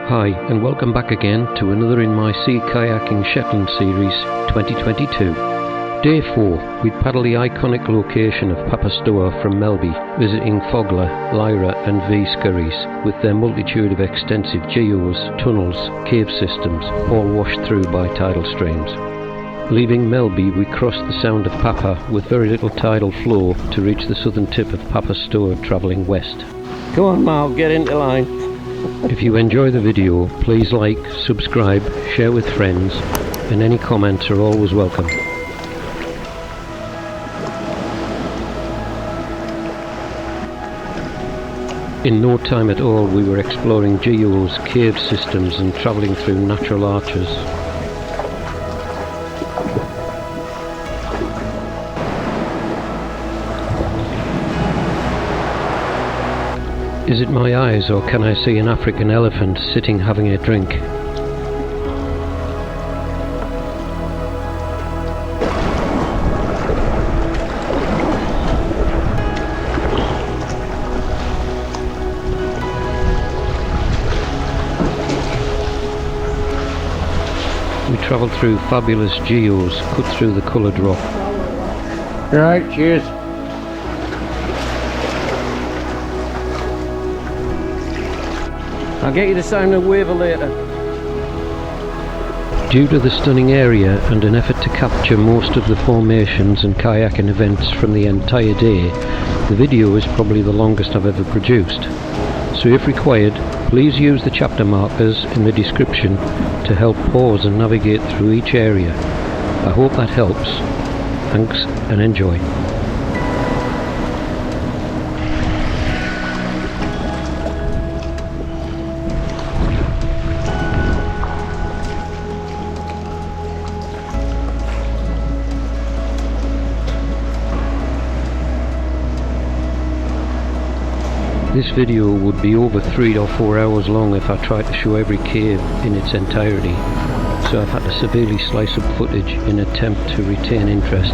Hi, and welcome back again to another In My Sea Kayaking Shetland series 2022. Day 4, we paddle the iconic location of Stour from Melby, visiting Fogla, Lyra and Ve Skerries, with their multitude of extensive geos, tunnels, cave systems, all washed through by tidal streams. Leaving Melby, we crossed the Sound of Papa with very little tidal flow to reach the southern tip of Stour, travelling west. Come on Mal, get into line. If you enjoy the video, please like, subscribe, share with friends, and any comments are always welcome. In no time at all we were exploring geos, cave systems and travelling through natural arches. Is it my eyes, or can I see an African elephant sitting having a drink? We travelled through fabulous geos, cut through the coloured rock. Right, cheers. I'll get you the sound of waiver later. Due to the stunning area and an effort to capture most of the formations and kayaking events from the entire day, the video is probably the longest I've ever produced. So if required, please use the chapter markers in the description to help pause and navigate through each area. I hope that helps. Thanks and enjoy. This video would be over 3 or 4 hours long if I tried to show every cave in its entirety, so I've had to severely slice up footage in an attempt to retain interest.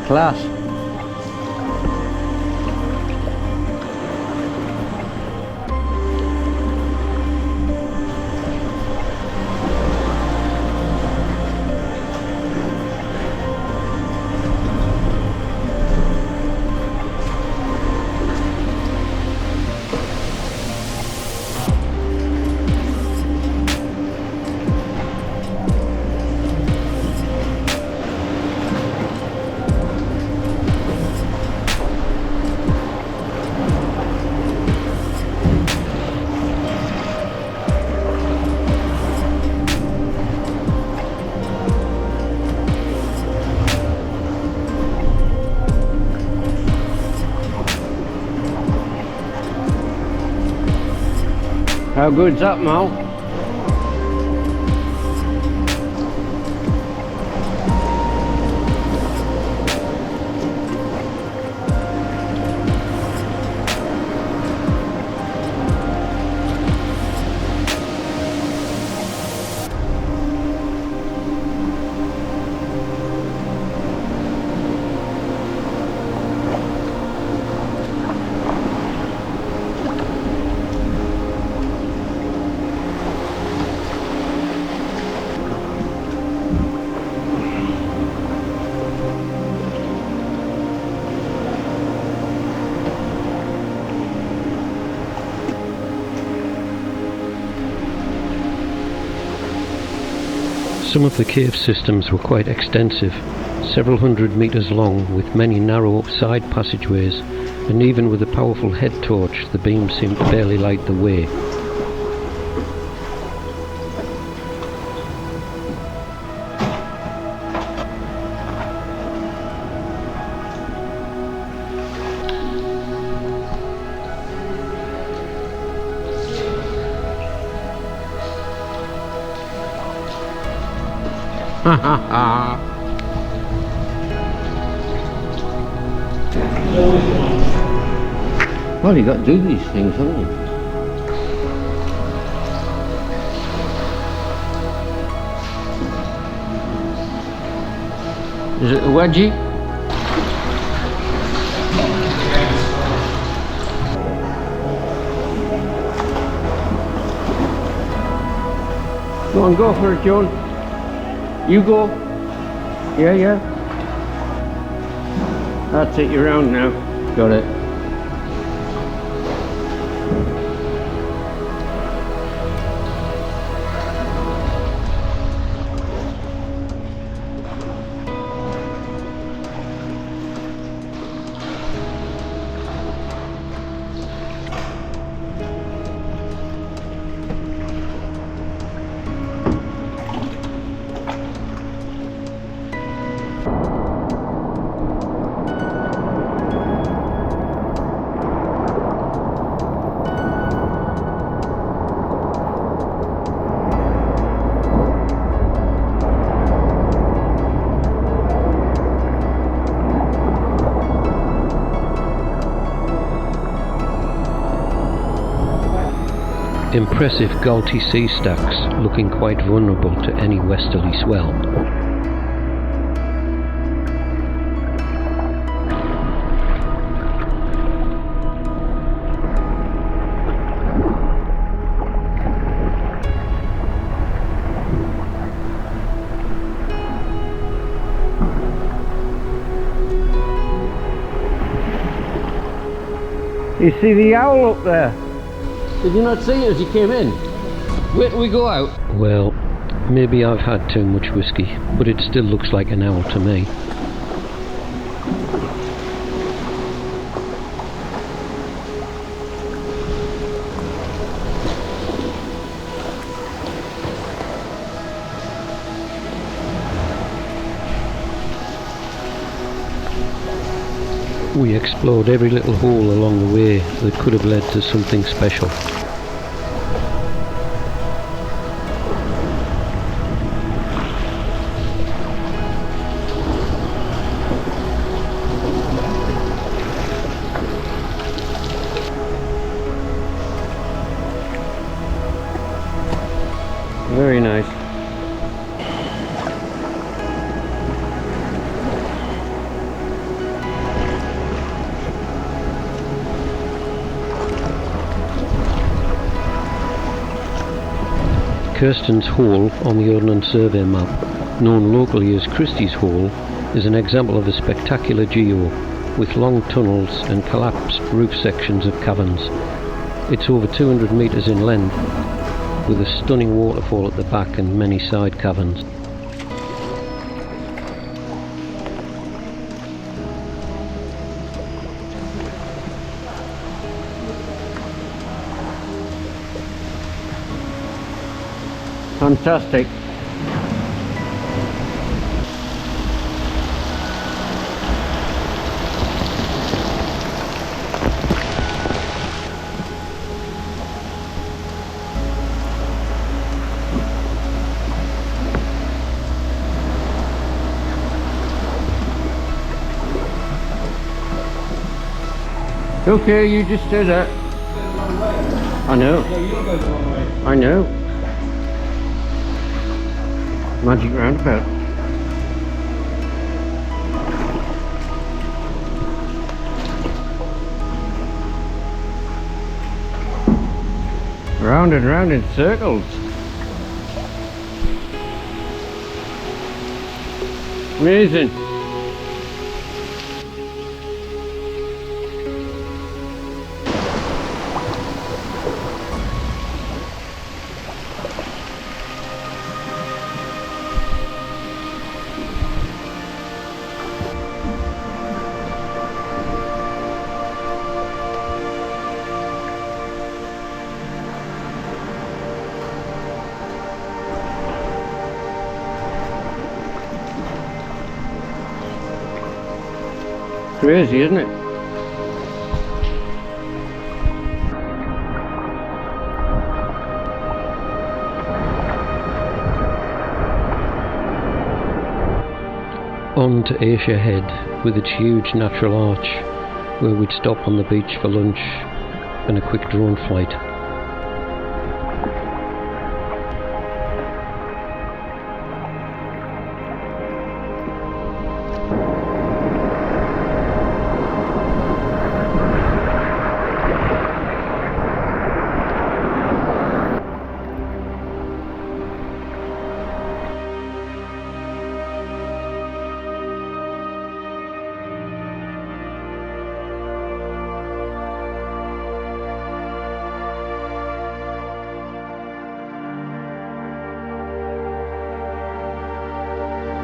Class. How good's that, Mal? Some of the cave systems were quite extensive, several hundred metres long, with many narrow side passageways, and even with a powerful head torch the beams seemed to barely light the way. Ha ha ha! Well, you got to do these things, haven't you? Is it a wedgie? Go on, go for it, John. You go. Yeah, yeah. That's it, you're round now. Got it. Impressive Galti Sea Stacks, looking quite vulnerable to any westerly swell. You see the owl up there? Did you not see it as you came in? Where do we go out? Well, maybe I've had too much whiskey, but it still looks like an owl to me. We explored every little hole along the way that could have led to something special. Very nice. Kirstan's Hole on the Ordnance Survey map, known locally as Christie's Hole, is an example of a spectacular geo, with long tunnels and collapsed roof sections of caverns. It's over 200 metres in length, with a stunning waterfall at the back and many side caverns. Fantastic. Okay, you just do that. I know. I know. Magic roundabout. Round and round in circles. Amazing. crazy, isn't it? On to Aesha Head with its huge natural arch, where we'd stop on the beach for lunch and a quick drone flight.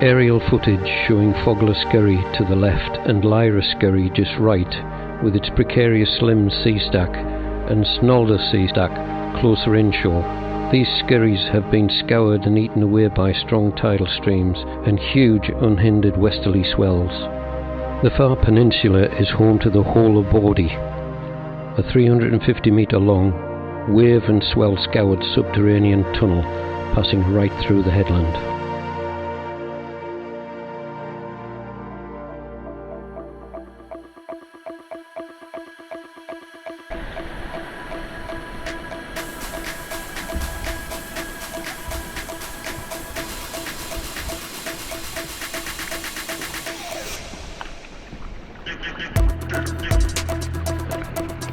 Aerial footage showing Fogla Skerry to the left and Lyra Skerry just right, with its Precarious Slim Sea Stack and Stour Sea Stack closer inshore. These skerries have been scoured and eaten away by strong tidal streams and huge unhindered westerly swells. The far peninsula is home to the whole of Bordie, a 350 metre long, wave and swell scoured subterranean tunnel passing right through the headland.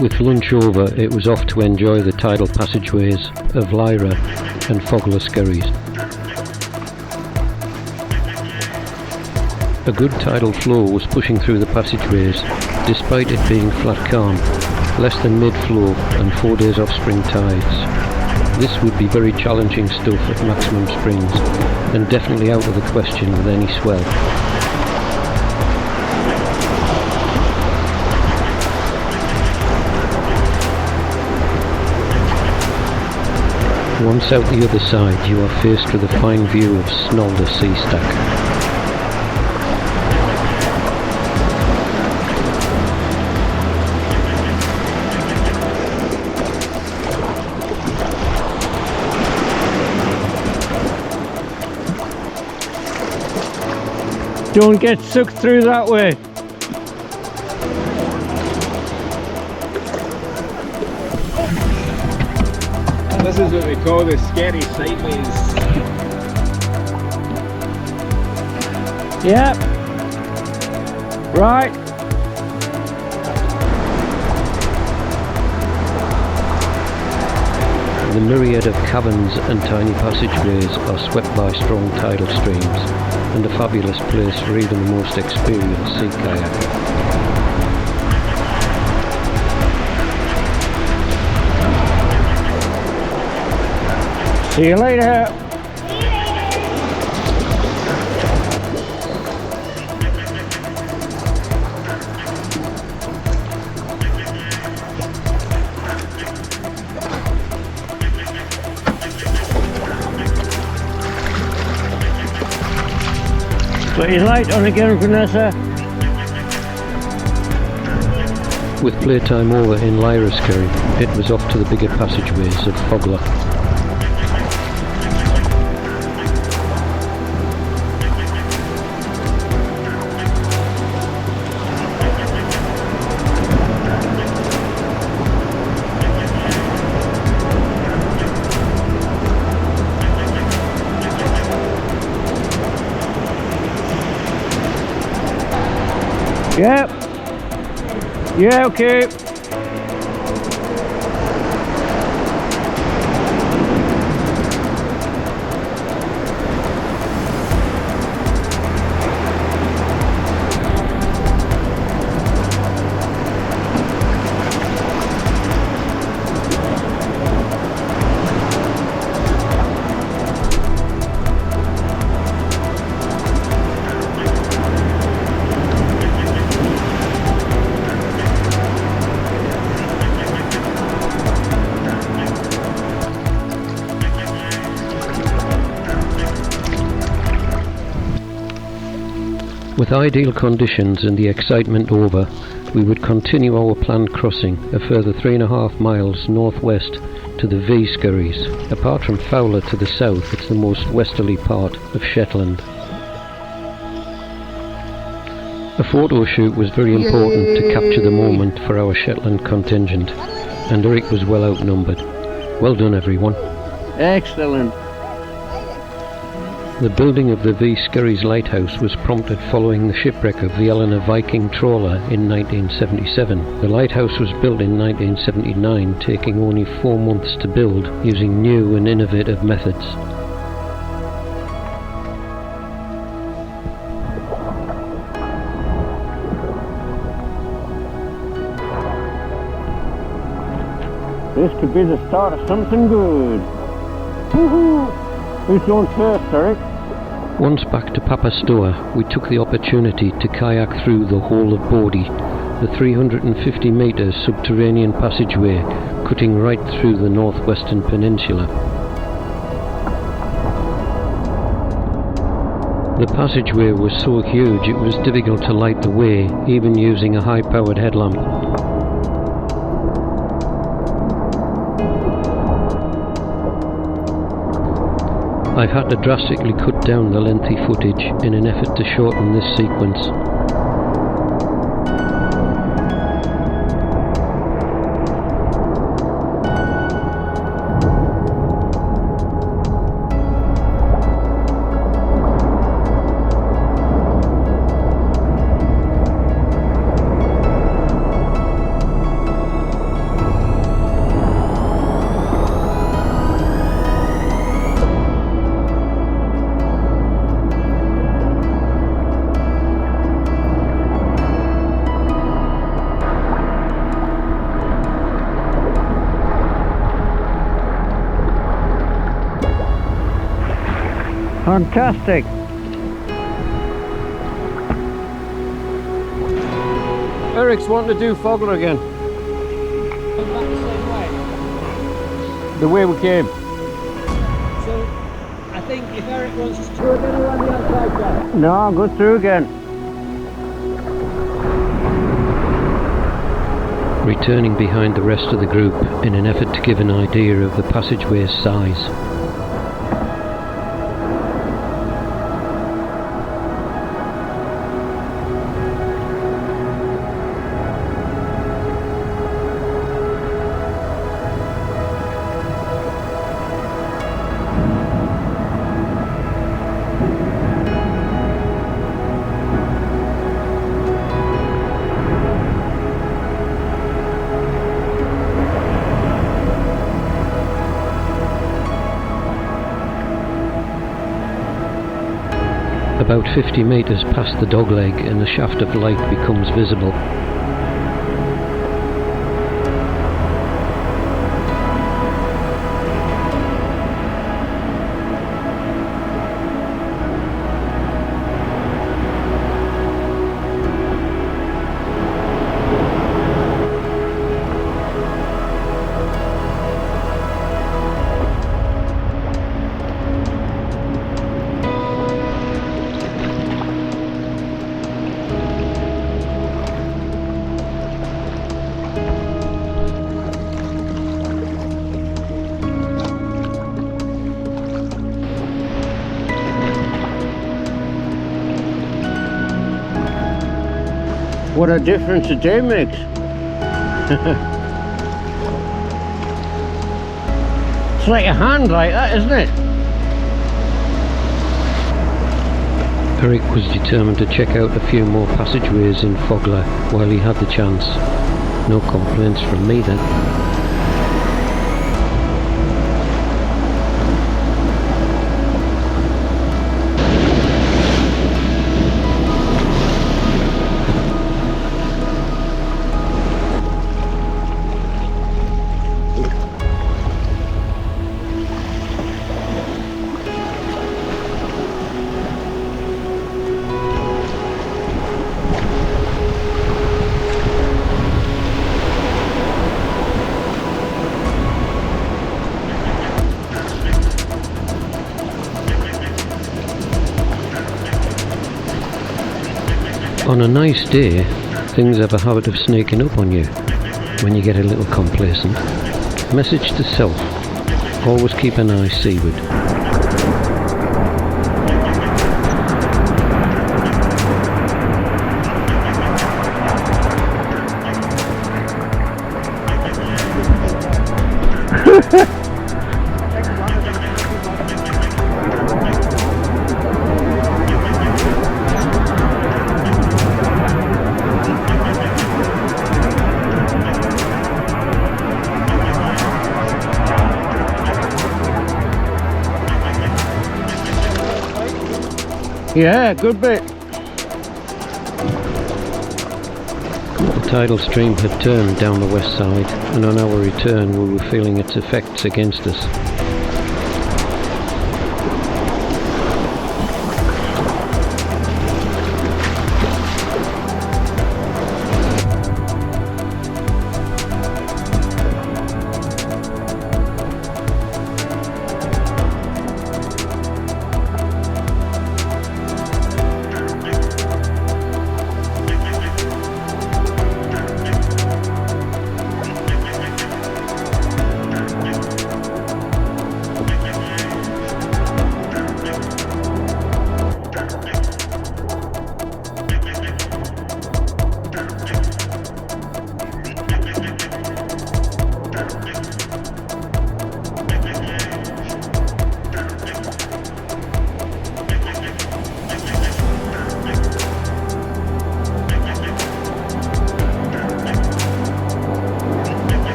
With lunch over, it was off to enjoy the tidal passageways of Lyra and Fogla Skerries. A good tidal flow was pushing through the passageways, despite it being flat calm, less than mid-flow and 4 days off spring tides. This would be very challenging stuff at maximum springs, and definitely out of the question with any swell. Once out the other side, you are faced with a fine view of Stour Sea Stack. Don't get sucked through that way. This is what we call the Skerries sideways. Yep. Right. The myriad of caverns and tiny passageways are swept by strong tidal streams, and a fabulous place for even the most experienced sea kayaker. See you later. Put your light on again, Vanessa. With playtime over in Lyra Skerry, it was off to the bigger passageways of Fogla. Yep. Yeah, okay. With ideal conditions and the excitement over, we would continue our planned crossing a further 3.5 miles northwest to the Ve Skerries. Apart from Fogla to the south, it's the most westerly part of Shetland. A photo shoot was very important to capture the moment for our Shetland contingent, and Eric was well outnumbered. Well done, everyone. Excellent. The building of the Ve Skerry's lighthouse was prompted following the shipwreck of the Eleanor Viking trawler in 1977. The lighthouse was built in 1979, taking only 4 months to build, using new and innovative methods. This could be the start of something good. Woohoo! Who's going first, Eric? Once back to Stour, we took the opportunity to kayak through the whole of Bordie, the 350 metre subterranean passageway cutting right through the northwestern peninsula. The passageway was so huge it was difficult to light the way, even using a high-powered headlamp. I've had to drastically cut down the lengthy footage in an effort to shorten this sequence. Fantastic. Eric's wanting to do Fogla again. Come back the same way. The way we came. So I think if Eric wants to do it, then around the outside there. No, go through again. Returning behind the rest of the group in an effort to give an idea of the passageway's size. About 50 metres past the dogleg and a shaft of light becomes visible. What a difference a day makes. It's like a hand like that, isn't it? Eric was determined to check out a few more passageways in Fogla while he had the chance. No complaints from me then. On a nice day, things have a habit of sneaking up on you when you get a little complacent. Message to self: always keep an eye seaward. Yeah, good bit. The tidal stream had turned down the west side, and on our return we were feeling its effects against us.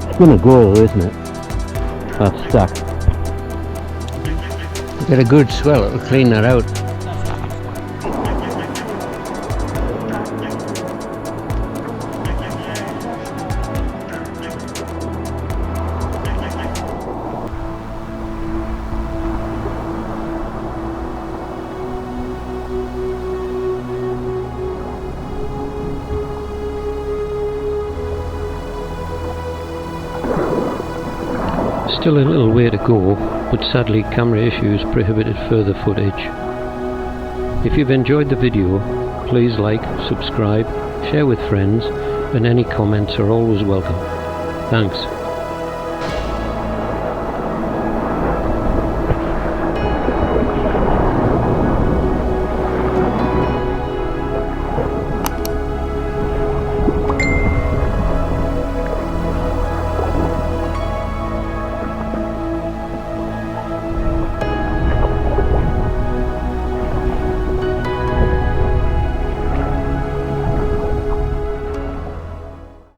It's gonna go, isn't it? That stack. Get a good swell, it'll clean that out. Still a little way to go, but sadly camera issues prohibited further footage. If you've enjoyed the video, please like, subscribe, share with friends, and any comments are always welcome. Thanks.